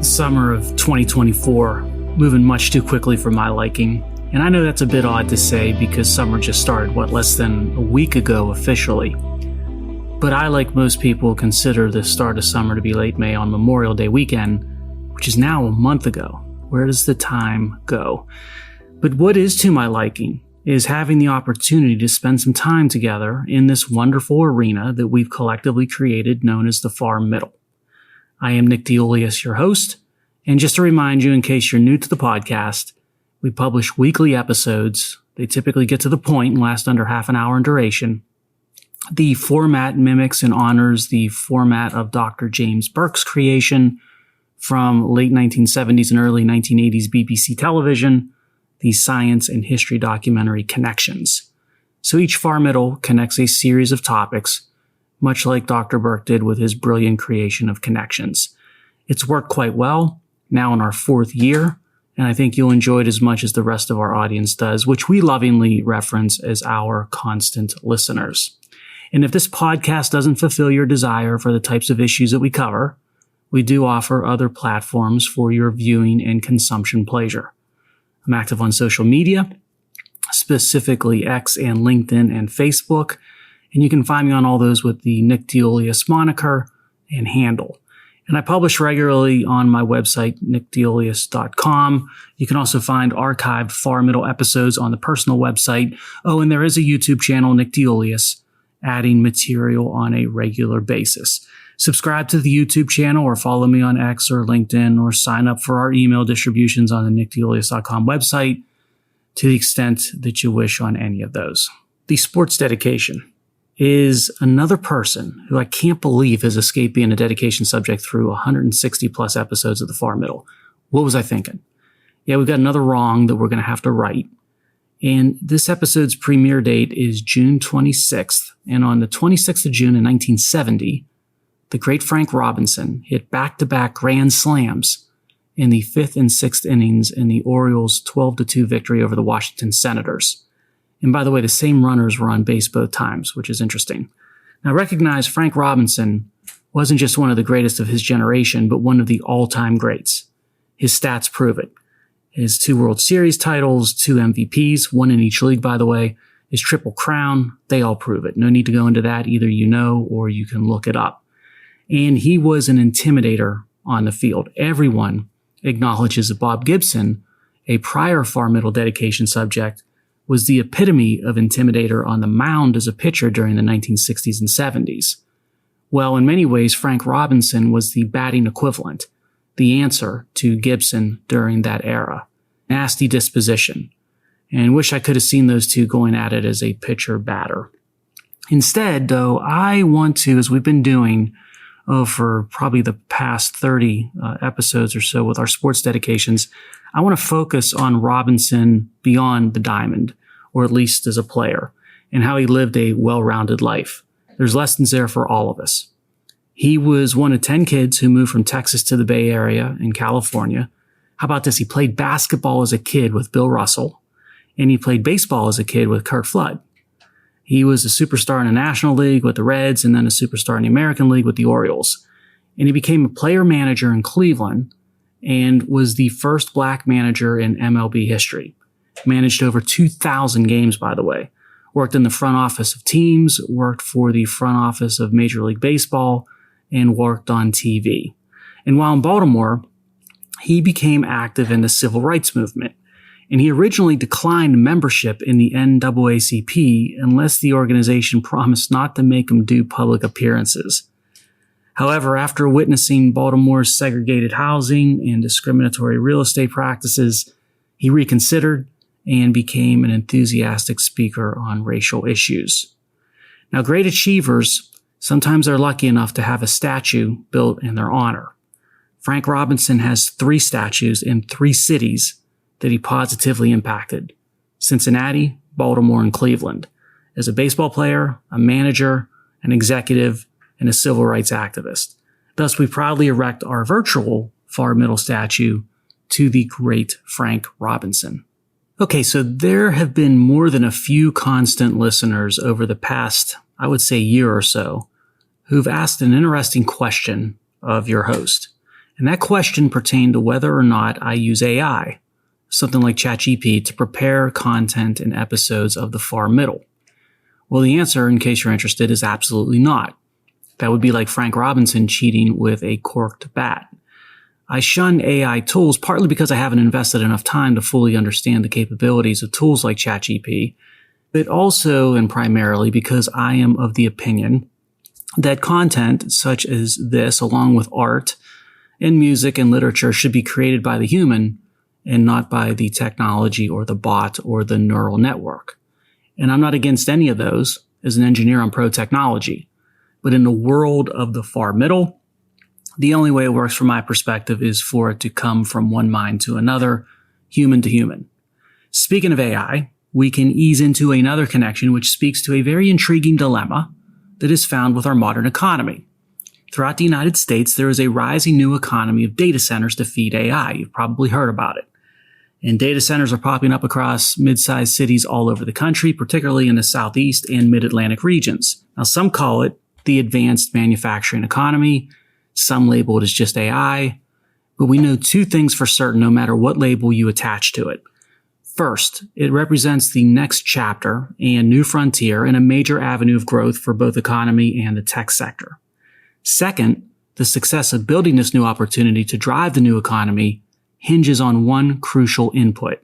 Summer of 2024, moving much too quickly for my liking. And I know that's a bit odd to say because summer just started, less than a week ago officially. But I, like most people, consider the start of summer to be late May on Memorial Day weekend, which is now a month ago. Where does the time go? But what is to my liking is having the opportunity to spend some time together in this wonderful arena that we've collectively created known as the Far Middle. I am Nick DeOlius, your host, and just to remind you in case you're new to the podcast, we publish weekly episodes. They typically get to the point and last under half an hour in duration. The format mimics and honors the format of Dr. James Burke's creation from late 1970s and early 1980s BBC television, the science and history documentary Connections. So each Far Middle connects a series of topics, much like Dr. Burke did with his brilliant creation of Connections. It's worked quite well, now in our fourth year, and I think you'll enjoy it as much as the rest of our audience does, which we lovingly reference as our constant listeners. And if this podcast doesn't fulfill your desire for the types of issues that we cover, we do offer other platforms for your viewing and consumption pleasure. I'm active on social media, specifically X and LinkedIn and Facebook, and you can find me on all those with the Nick DeOlius moniker and handle. And I publish regularly on my website, nickdeolius.com. You can also find archived Far Middle episodes on the personal website. Oh, and there is a YouTube channel, Nick DeOlius, adding material on a regular basis. Subscribe to the YouTube channel or follow me on X or LinkedIn or sign up for our email distributions on the nickdeolius.com website to the extent that you wish on any of those. The sports dedication is another person who I can't believe has escaped being a dedication subject through 160 plus episodes of the Far Middle. What was I thinking? Yeah, we've got another wrong that we're going to have to right. And this episode's premiere date is June 26th. And on the 26th of June in 1970, the great Frank Robinson hit back-to-back grand slams in the fifth and sixth innings in the Orioles' 12-2 victory over the Washington Senators. And by the way, the same runners were on base both times, which is interesting. Now recognize Frank Robinson wasn't just one of the greatest of his generation, but one of the all-time greats. His stats prove it. His 2 World Series titles, 2 MVPs, 1 in each league, by the way, his Triple Crown, they all prove it. No need to go into that. Either you know or you can look it up. And he was an intimidator on the field. Everyone acknowledges that Bob Gibson, a prior Far Middle dedication subject, was the epitome of intimidator on the mound as a pitcher during the 1960s and 70s. Well, in many ways, Frank Robinson was the batting equivalent, the answer to Gibson during that era. Nasty disposition. And wish I could have seen those two going at it as a pitcher-batter. Instead, though, I want to, as we've been doing for probably the past 30 episodes or so with our sports dedications, I want to focus on Robinson beyond the diamond, or at least as a player, and how he lived a well-rounded life. There's lessons there for all of us. He was one of 10 kids who moved from Texas to the Bay Area in California. How about this? He played basketball as a kid with Bill Russell, and he played baseball as a kid with Kirk Flood. He was a superstar in the National League with the Reds and then a superstar in the American League with the Orioles. And he became a player manager in Cleveland and was the first black manager in MLB history. Managed over 2,000 games, by the way. Worked in the front office of teams, worked for the front office of Major League Baseball, and worked on TV. And while in Baltimore, he became active in the civil rights movement. And he originally declined membership in the NAACP unless the organization promised not to make him do public appearances. However, after witnessing Baltimore's segregated housing and discriminatory real estate practices, he reconsidered and became an enthusiastic speaker on racial issues. Now, great achievers sometimes are lucky enough to have a statue built in their honor. Frank Robinson has 3 statues in 3 cities that he positively impacted: Cincinnati, Baltimore, and Cleveland, as a baseball player, a manager, an executive, and a civil rights activist. Thus, we proudly erect our virtual Far Middle statue to the great Frank Robinson. Okay, so there have been more than a few constant listeners over the past, I would say, year or so, who've asked an interesting question of your host. And that question pertained to whether or not I use AI, something like ChatGPT, to prepare content and episodes of the far middle. Well, the answer, in case you're interested, is absolutely not. That would be like Frank Robinson cheating with a corked bat. I shun AI tools partly because I haven't invested enough time to fully understand the capabilities of tools like ChatGPT, but also and primarily because I am of the opinion that content such as this, along with art and music and literature, should be created by the human and not by the technology or the bot or the neural network. And I'm not against any of those. As an engineer, I'm pro-technology. But in the world of the far middle, the only way it works from my perspective is for it to come from one mind to another, human to human. Speaking of AI, we can ease into another connection which speaks to a very intriguing dilemma that is found with our modern economy. Throughout the United States, there is a rising new economy of data centers to feed AI. You've probably heard about it. And data centers are popping up across mid-sized cities all over the country, particularly in the Southeast and Mid-Atlantic regions. Now, some call it the advanced manufacturing economy. Some label it as just AI. But we know two things for certain no matter what label you attach to it. First, it represents the next chapter and new frontier in a major avenue of growth for both economy and the tech sector. Second, the success of building this new opportunity to drive the new economy hinges on one crucial input: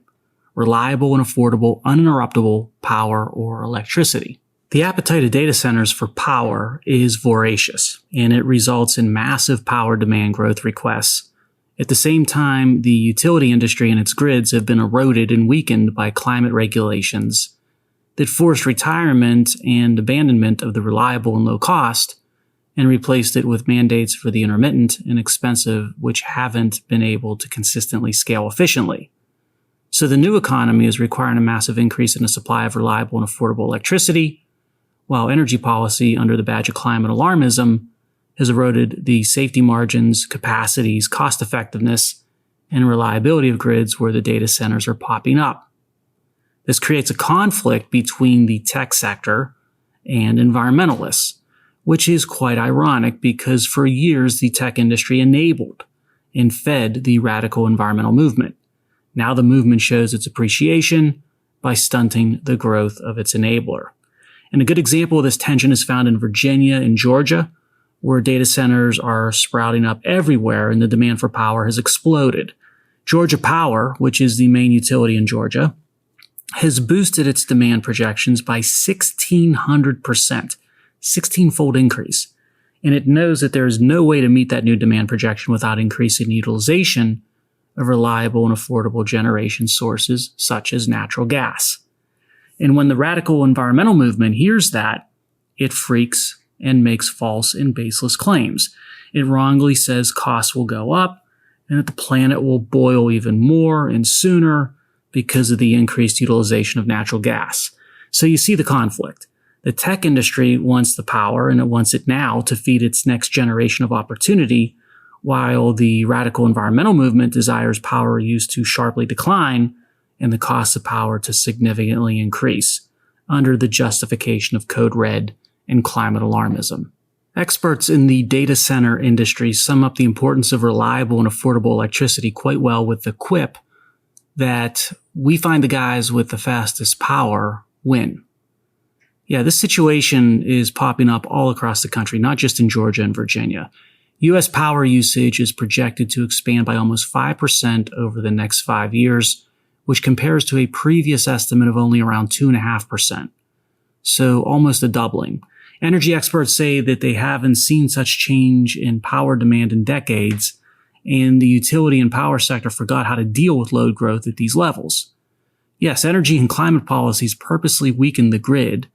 reliable and affordable, uninterruptible power or electricity. The appetite of data centers for power is voracious, and it results in massive power demand growth requests. At the same time, the utility industry and its grids have been eroded and weakened by climate regulations that forced retirement and abandonment of the reliable and low cost and replaced it with mandates for the intermittent and expensive, which haven't been able to consistently scale efficiently. So the new economy is requiring a massive increase in the supply of reliable and affordable electricity, while energy policy under the badge of climate alarmism has eroded the safety margins, capacities, cost effectiveness, and reliability of grids where the data centers are popping up. This creates a conflict between the tech sector and environmentalists, which is quite ironic because for years the tech industry enabled and fed the radical environmental movement. Now the movement shows its appreciation by stunting the growth of its enabler. And a good example of this tension is found in Virginia and Georgia, where data centers are sprouting up everywhere and the demand for power has exploded. Georgia Power, which is the main utility in Georgia, has boosted its demand projections by 1,600%. 16-fold increase. And it knows that there is no way to meet that new demand projection without increasing utilization of reliable and affordable generation sources such as natural gas. And when the radical environmental movement hears that, it freaks and makes false and baseless claims. It wrongly says costs will go up and that the planet will boil even more and sooner because of the increased utilization of natural gas. So you see the conflict. The tech industry wants the power, and it wants it now to feed its next generation of opportunity, while the radical environmental movement desires power use to sharply decline and the cost of power to significantly increase under the justification of code red and climate alarmism. Experts in the data center industry sum up the importance of reliable and affordable electricity quite well with the quip that we find the guys with the fastest power win. Yeah, this situation is popping up all across the country, not just in Georgia and Virginia. U.S. power usage is projected to expand by almost 5% over the next 5 years, which compares to a previous estimate of only around 2.5%. So almost a doubling. Energy experts say that they haven't seen such change in power demand in decades, and the utility and power sector forgot how to deal with load growth at these levels. Yes, energy and climate policies purposely weakened the grid,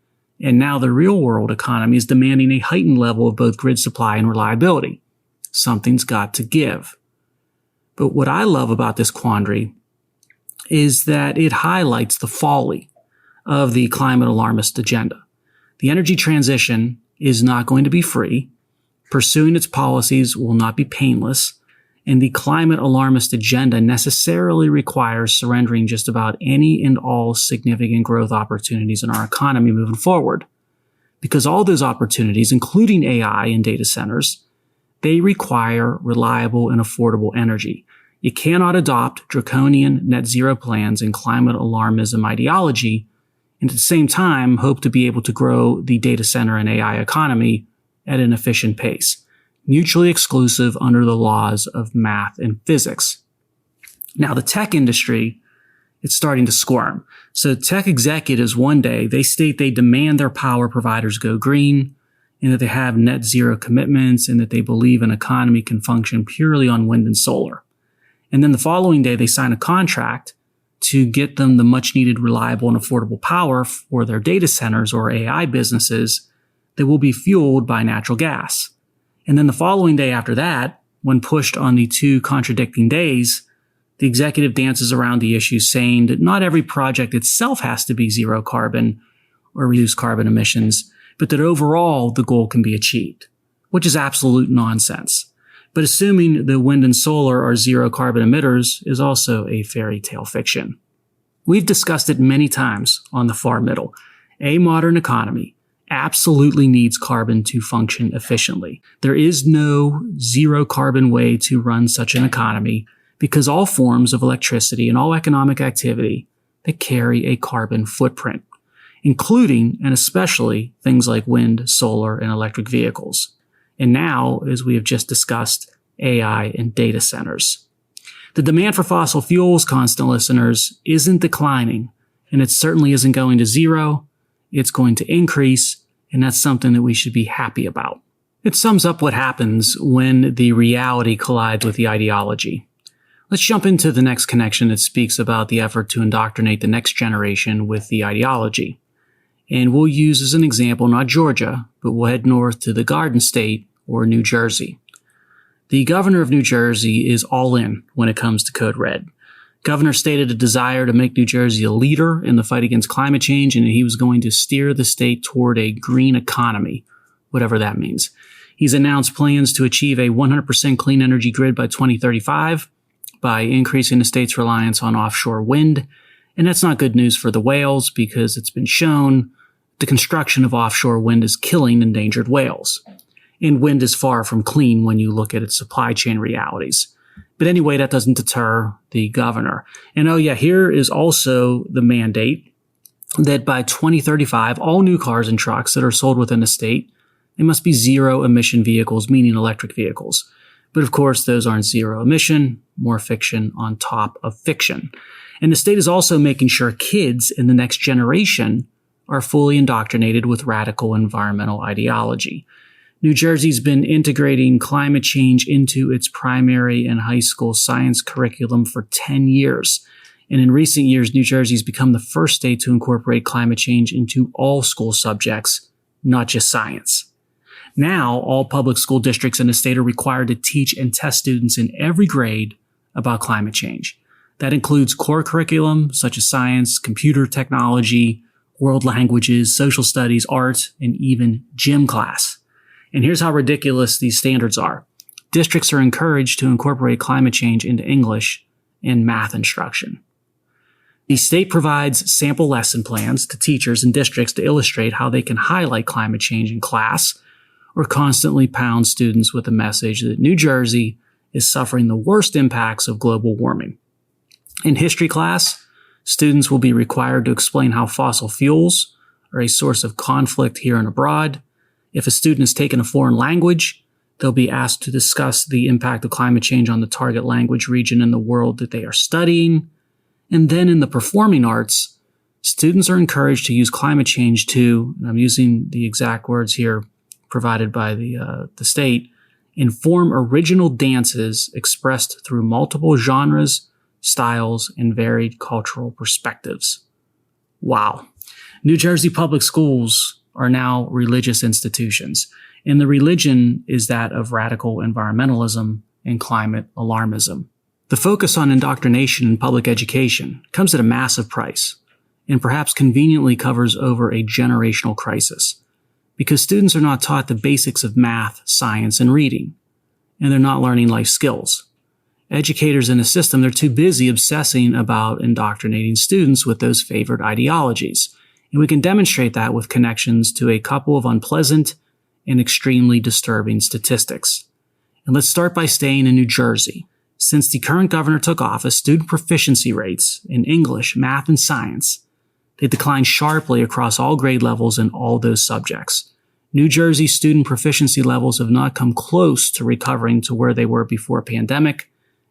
and now the real-world economy is demanding a heightened level of both grid supply and reliability. Something's got to give. But what I love about this quandary is that it highlights the folly of the climate alarmist agenda. The energy transition is not going to be free, pursuing its policies will not be painless, and the climate alarmist agenda necessarily requires surrendering just about any and all significant growth opportunities in our economy moving forward. Because all those opportunities, including AI and data centers, they require reliable and affordable energy. You cannot adopt draconian net zero plans and climate alarmism ideology and at the same time hope to be able to grow the data center and AI economy at an efficient pace, mutually exclusive under the laws of math and physics. Now, the tech industry, it's starting to squirm. So tech executives one day, they state they demand their power providers go green and that they have net zero commitments and that they believe an economy can function purely on wind and solar. And then the following day, they sign a contract to get them the much needed reliable and affordable power for their data centers or AI businesses that will be fueled by natural gas. And then the following day after that, when pushed on the two contradicting days, the executive dances around the issue saying that not every project itself has to be zero carbon or reduce carbon emissions, but that overall the goal can be achieved, which is absolute nonsense. But assuming that wind and solar are zero carbon emitters is also a fairy tale fiction. We've discussed it many times on the far middle. A modern economy absolutely needs carbon to function efficiently. There is no zero carbon way to run such an economy because all forms of electricity and all economic activity that carry a carbon footprint, including and especially things like wind, solar, and electric vehicles. And now, as we have just discussed, AI and data centers. The demand for fossil fuels, constant listeners, isn't declining, and it certainly isn't going to zero. It's going to increase, and that's something that we should be happy about. It sums up what happens when the reality collides with the ideology. Let's jump into the next connection that speaks about the effort to indoctrinate the next generation with the ideology. And we'll use as an example not Georgia, but we'll head north to the Garden State, or New Jersey. The governor of New Jersey is all in when it comes to Code Red. Governor stated a desire to make New Jersey a leader in the fight against climate change and he was going to steer the state toward a green economy, whatever that means. He's announced plans to achieve a 100% clean energy grid by 2035 by increasing the state's reliance on offshore wind. And that's not good news for the whales because it's been shown the construction of offshore wind is killing endangered whales. And wind is far from clean when you look at its supply chain realities. But anyway, that doesn't deter the governor. And oh yeah, here is also the mandate that by 2035, all new cars and trucks that are sold within the state, they must be zero emission vehicles, meaning electric vehicles. But of course, those aren't zero emission, more fiction on top of fiction. And the state is also making sure kids in the next generation are fully indoctrinated with radical environmental ideology. New Jersey's been integrating climate change into its primary and high school science curriculum for 10 years. And in recent years, New Jersey's become the first state to incorporate climate change into all school subjects, not just science. Now, all public school districts in the state are required to teach and test students in every grade about climate change. That includes core curriculum such as science, computer technology, world languages, social studies, art, and even gym class. And here's how ridiculous these standards are. Districts are encouraged to incorporate climate change into English and math instruction. The state provides sample lesson plans to teachers and districts to illustrate how they can highlight climate change in class or constantly pound students with the message that New Jersey is suffering the worst impacts of global warming. In history class, students will be required to explain how fossil fuels are a source of conflict here and abroad. If a student has taken a foreign language, they'll be asked to discuss the impact of climate change on the target language region in the world that they are studying. And then in the performing arts, students are encouraged to use climate change to, and I'm using the exact words here provided by the state, inform original dances expressed through multiple genres, styles, and varied cultural perspectives. Wow. New Jersey public schools are now religious institutions, and the religion is that of radical environmentalism and climate alarmism. The focus on indoctrination in public education comes at a massive price, and perhaps conveniently covers over a generational crisis, because students are not taught the basics of math, science, and reading, and they're not learning life skills. Educators in the system, they're too busy obsessing about indoctrinating students with those favored ideologies. And we can demonstrate that with connections to a couple of unpleasant and extremely disturbing statistics. And let's start by staying in New Jersey. Since the current governor took office, student proficiency rates in English, math, and science, they declined sharply across all grade levels in all those subjects. New Jersey student proficiency levels have not come close to recovering to where they were before pandemic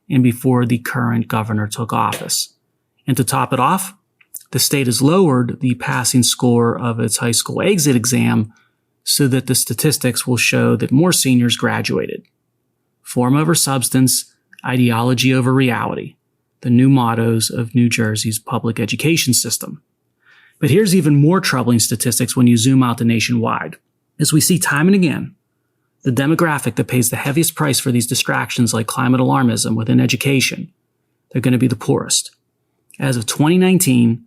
and before the current governor took office. And to top it off, the state has lowered the passing score of its high school exit exam so that the statistics will show that more seniors graduated. Form over substance, ideology over reality, the new mottos of New Jersey's public education system. But here's even more troubling statistics when you zoom out to nationwide. As we see time and again, the demographic that pays the heaviest price for these distractions like climate alarmism within education, they're going to be the poorest. As of 2019,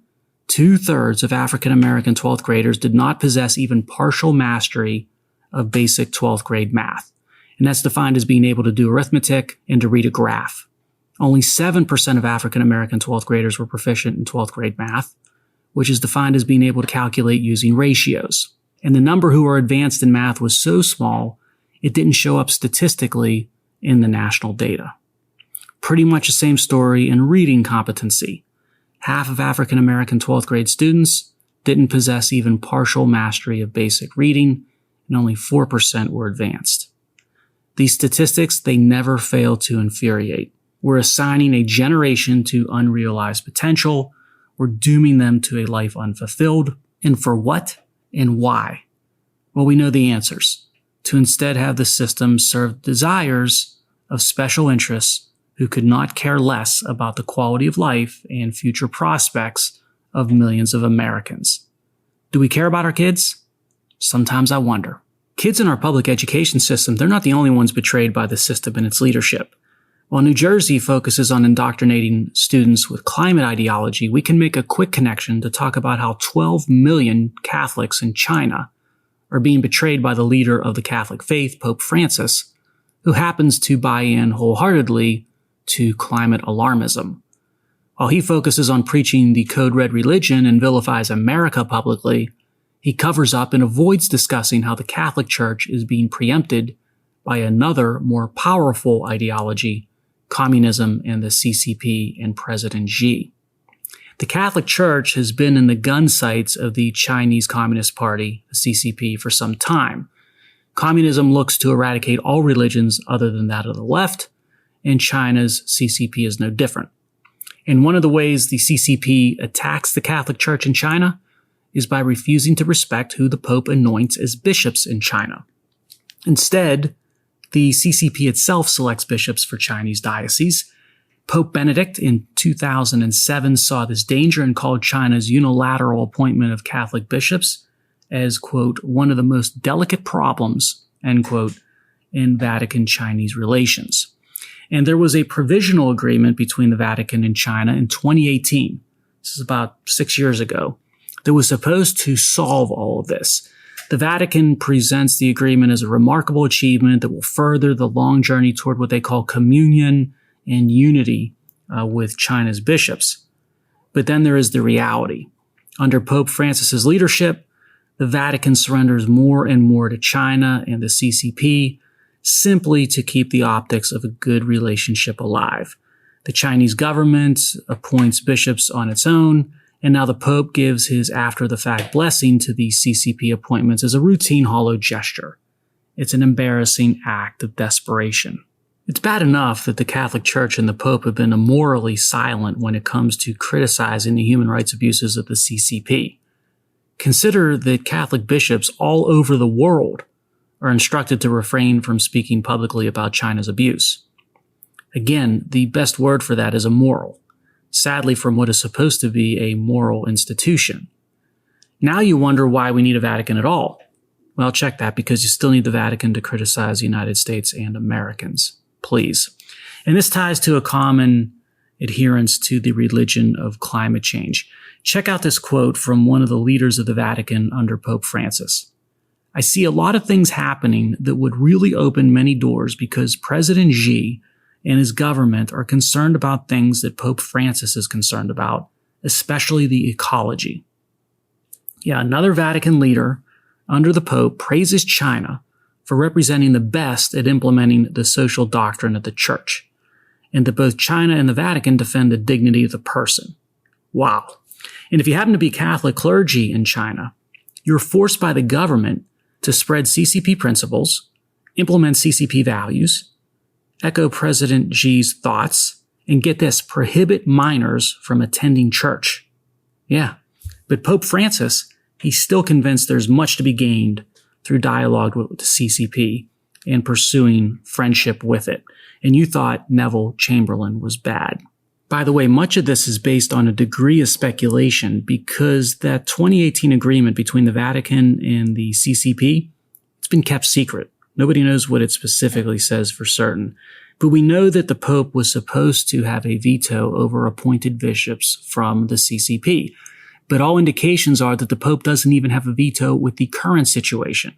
2/3 of African American 12th graders did not possess even partial mastery of basic 12th grade math. And that's defined as being able to do arithmetic and to read a graph. Only 7% of African American 12th graders were proficient in 12th grade math, which is defined as being able to calculate using ratios. And the number who are advanced in math was so small, it didn't show up statistically in the national data. Pretty much the same story in reading competency. Half of African American 12th grade students didn't possess even partial mastery of basic reading, and only 4% were advanced. These statistics, they never fail to infuriate. We're assigning a generation to unrealized potential. We're dooming them to a life unfulfilled. And for what and why? Well, we know the answers. To instead have the system serve the desires of special interests who could not care less about the quality of life and future prospects of millions of Americans. Do we care about our kids? Sometimes I wonder. Kids in our public education system, they're not the only ones betrayed by the system and its leadership. While New Jersey focuses on indoctrinating students with climate ideology, we can make a quick connection to talk about how 12 million Catholics in China are being betrayed by the leader of the Catholic faith, Pope Francis, who happens to buy in wholeheartedly to climate alarmism. While he focuses on preaching the code red religion and vilifies America publicly, he covers up and avoids discussing how the Catholic Church is being preempted by another, more powerful ideology, communism and the CCP and President Xi. The Catholic Church has been in the gun sights of the Chinese Communist Party, the CCP, for some time. Communism looks to eradicate all religions other than that of the left, and China's CCP is no different. And one of the ways the CCP attacks the Catholic Church in China is by refusing to respect who the Pope anoints as bishops in China. Instead, the CCP itself selects bishops for Chinese dioceses. Pope Benedict in 2007 saw this danger and called China's unilateral appointment of Catholic bishops as, quote, one of the most delicate problems, end quote, in Vatican-Chinese relations. And there was a provisional agreement between the Vatican and China in 2018. This is about 6 years ago. That was supposed to solve all of this. The Vatican presents the agreement as a remarkable achievement that will further the long journey toward what they call communion and unity with China's bishops. But then there is the reality. Under Pope Francis's leadership, the Vatican surrenders more and more to China and the CCP simply to keep the optics of a good relationship alive. The Chinese government appoints bishops on its own, and now the Pope gives his after-the-fact blessing to these CCP appointments as a routine hollow gesture. It's an embarrassing act of desperation. It's bad enough that the Catholic Church and the Pope have been immorally silent when it comes to criticizing the human rights abuses of the CCP. Consider that Catholic bishops all over the world are instructed to refrain from speaking publicly about China's abuse. Again, the best word for that is immoral. Sadly, from what is supposed to be a moral institution. Now you wonder why we need a Vatican at all. Well, check that, because you still need the Vatican to criticize the United States and Americans. Please. And this ties to a common adherence to the religion of climate change. Check out this quote from one of the leaders of the Vatican under Pope Francis. I see a lot of things happening that would really open many doors because President Xi and his government are concerned about things that Pope Francis is concerned about, especially the ecology. Yeah, another Vatican leader under the Pope praises China for representing the best at implementing the social doctrine of the Church, and that both China and the Vatican defend the dignity of the person. Wow. And if you happen to be Catholic clergy in China, you're forced by the government to spread CCP principles, implement CCP values, echo President Xi's thoughts, and get this, prohibit minors from attending church. Yeah, but Pope Francis, he's still convinced there's much to be gained through dialogue with the CCP and pursuing friendship with it. And you thought Neville Chamberlain was bad. By the way, much of this is based on a degree of speculation because that 2018 agreement between the Vatican and the CCP, it's been kept secret. Nobody knows what it specifically says for certain. But we know that the Pope was supposed to have a veto over appointed bishops from the CCP. But all indications are that the Pope doesn't even have a veto with the current situation.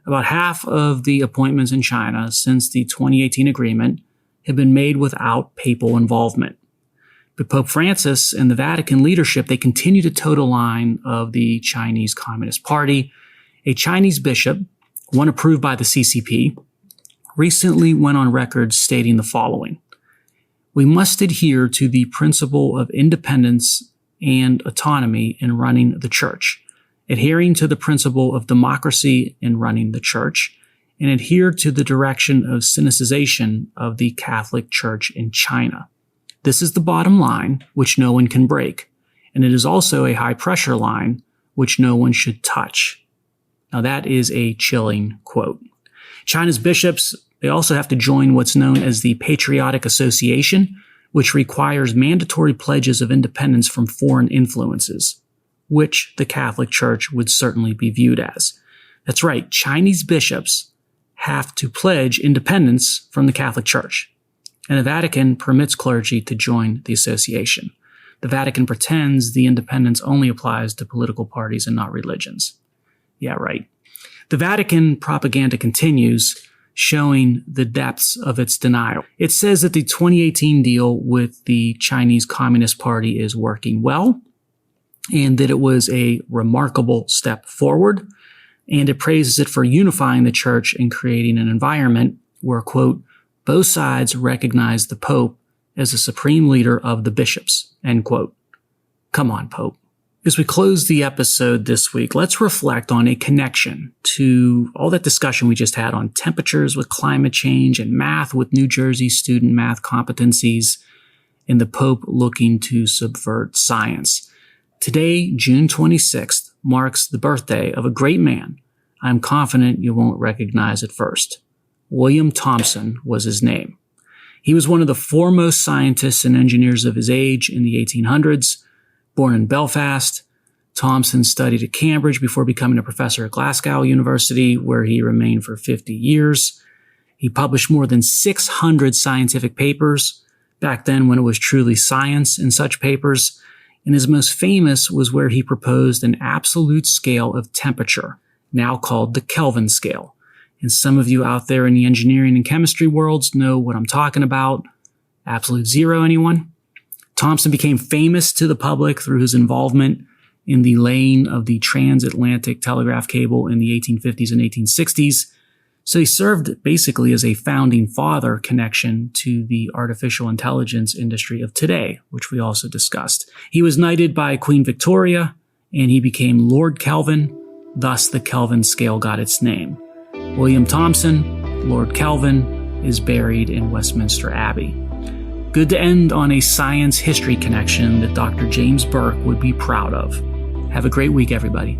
About half of the appointments in China since the 2018 agreement have been made without papal involvement. But Pope Francis and the Vatican leadership, they continue to toe the line of the Chinese Communist Party. A Chinese bishop, one approved by the CCP, recently went on record stating the following: "We must adhere to the principle of independence and autonomy in running the church, adhering to the principle of democracy in running the church, and adhere to the direction of Sinicization of the Catholic Church in China. This is the bottom line, which no one can break, and it is also a high-pressure line, which no one should touch." Now that is a chilling quote. China's bishops, they also have to join what's known as the Patriotic Association, which requires mandatory pledges of independence from foreign influences, which the Catholic Church would certainly be viewed as. That's right, Chinese bishops have to pledge independence from the Catholic Church, and the Vatican permits clergy to join the association. The Vatican pretends the independence only applies to political parties and not religions. Yeah, right. The Vatican propaganda continues, showing the depths of its denial. It says that the 2018 deal with the Chinese Communist Party is working well, and that it was a remarkable step forward, and it praises it for unifying the church and creating an environment where, quote, "both sides recognize the Pope as the supreme leader of the bishops," end quote. Come on, Pope. As we close the episode this week, let's reflect on a connection to all that discussion we just had on temperatures with climate change and math with New Jersey student math competencies and the Pope looking to subvert science. Today, June 26th, marks the birthday of a great man. I'm confident you won't recognize at first. William Thomson was his name. He was one of the foremost scientists and engineers of his age in the 1800s. Born in Belfast, Thomson studied at Cambridge before becoming a professor at Glasgow University, where he remained for 50 years. He published more than 600 scientific papers, back then when it was truly science in such papers, and his most famous was where he proposed an absolute scale of temperature, now called the Kelvin scale. And some of you out there in the engineering and chemistry worlds know what I'm talking about. Absolute zero, anyone? Thomson became famous to the public through his involvement in the laying of the transatlantic telegraph cable in the 1850s and 1860s. So he served basically as a founding father connection to the artificial intelligence industry of today, which we also discussed. He was knighted by Queen Victoria, and he became Lord Kelvin. Thus, the Kelvin scale got its name. William Thomson, Lord Kelvin, is buried in Westminster Abbey. Good to end on a science history connection that Dr. James Burke would be proud of. Have a great week, everybody.